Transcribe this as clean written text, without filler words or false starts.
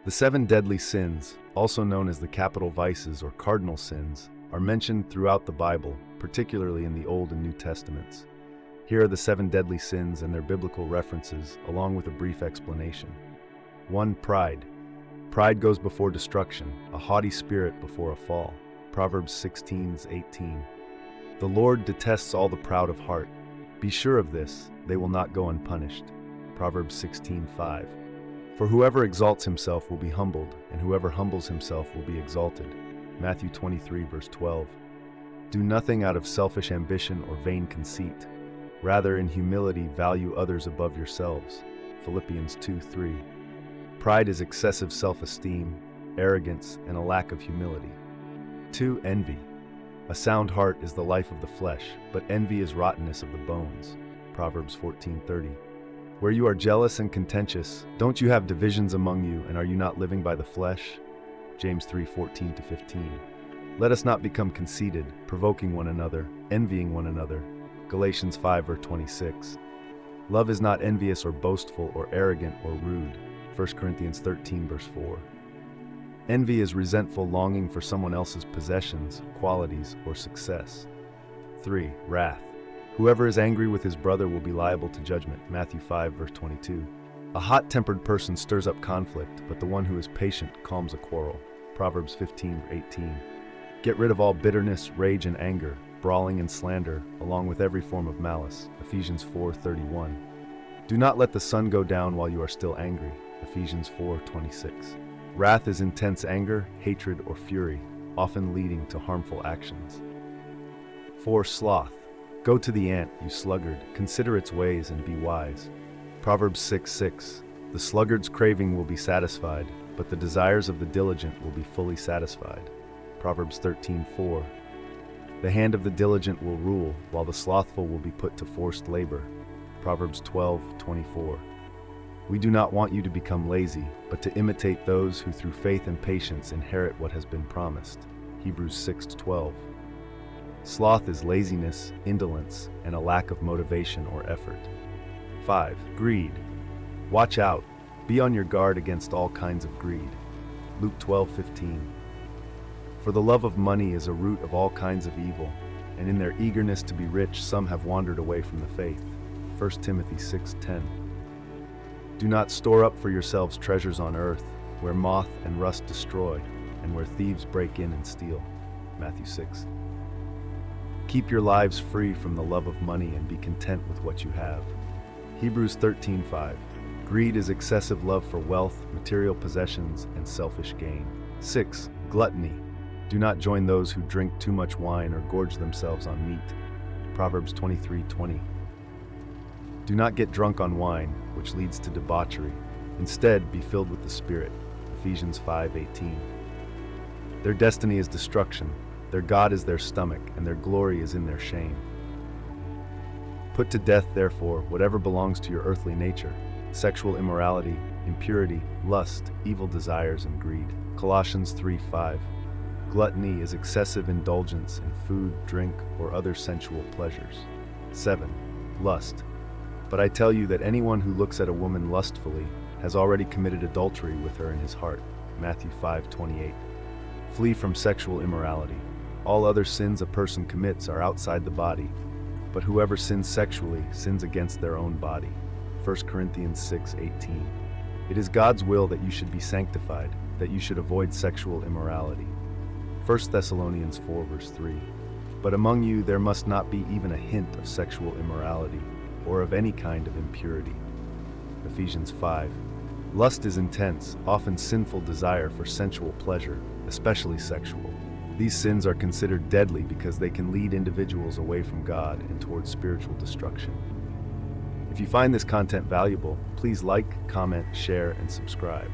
The 7 deadly sins, also known as the capital vices or cardinal sins, are mentioned throughout the Bible, particularly in the Old and New Testaments. Here are the 7 deadly sins and their biblical references, along with a brief explanation. 1. Pride. Pride goes before destruction, a haughty spirit before a fall. Proverbs 16:18. The Lord detests all the proud of heart. Be sure of this, they will not go unpunished. Proverbs 16:5. For whoever exalts himself will be humbled, and whoever humbles himself will be exalted. Matthew 23:12. Do nothing out of selfish ambition or vain conceit. Rather, in humility, value others above yourselves. Philippians 2:3. Pride is excessive self-esteem, arrogance, and a lack of humility. 2. Envy. A sound heart is the life of the flesh, but envy is rottenness of the bones. Proverbs 14:30. Where you are jealous and contentious, don't you have divisions among you, and are you not living by the flesh? James 3:14-15. Let us not become conceited, provoking one another, envying one another. Galatians 5:26. Love is not envious or boastful or arrogant or rude. 1 Corinthians 13:4. Envy is resentful longing for someone else's possessions, qualities, or success. 3. Wrath. Whoever is angry with his brother will be liable to judgment. Matthew 5:22. A hot-tempered person stirs up conflict, but the one who is patient calms a quarrel. Proverbs 15:18. Get rid of all bitterness, rage, and anger, brawling and slander, along with every form of malice. Ephesians 4:31. Do not let the sun go down while you are still angry. Ephesians 4:26. Wrath is intense anger, hatred, or fury, often leading to harmful actions. 4. Sloth. Go to the ant, you sluggard, consider its ways and be wise. Proverbs 6:6. The sluggard's craving will be satisfied, but the desires of the diligent will be fully satisfied. Proverbs 13:4. The hand of the diligent will rule, while the slothful will be put to forced labor. Proverbs 12:24. We do not want you to become lazy, but to imitate those who through faith and patience inherit what has been promised. Hebrews 6:12. Sloth is laziness, indolence, and a lack of motivation or effort. 5. Greed. Watch out. Be on your guard against all kinds of greed. Luke 12:15. For the love of money is a root of all kinds of evil, and in their eagerness to be rich some have wandered away from the faith. 1 Timothy 6:10. Do not store up for yourselves treasures on earth, where moth and rust destroy, and where thieves break in and steal. Matthew 6. Keep your lives free from the love of money and be content with what you have. Hebrews 13:5. Greed is excessive love for wealth, material possessions, and selfish gain. 6. Gluttony. Do not join those who drink too much wine or gorge themselves on meat. Proverbs 23:20. Do not get drunk on wine, which leads to debauchery. Instead, be filled with the Spirit. Ephesians 5:18. Their destiny is destruction. Their God is their stomach, and their glory is in their shame. Put to death, therefore, whatever belongs to your earthly nature: sexual immorality, impurity, lust, evil desires, and greed. Colossians 3:5. Gluttony is excessive indulgence in food, drink, or other sensual pleasures. 7. Lust. But I tell you that anyone who looks at a woman lustfully has already committed adultery with her in his heart. Matthew 5:28. Flee from sexual immorality. All other sins a person commits are outside the body, but whoever sins sexually sins against their own body. 1 Corinthians 6:18. It is God's will that you should be sanctified, that you should avoid sexual immorality. 1 Thessalonians 4:3. But among you there must not be even a hint of sexual immorality, or of any kind of impurity. Ephesians 5. Lust is intense, often sinful desire for sensual pleasure, especially sexual. These sins are considered deadly because they can lead individuals away from God and towards spiritual destruction. If you find this content valuable, please like, comment, share, and subscribe.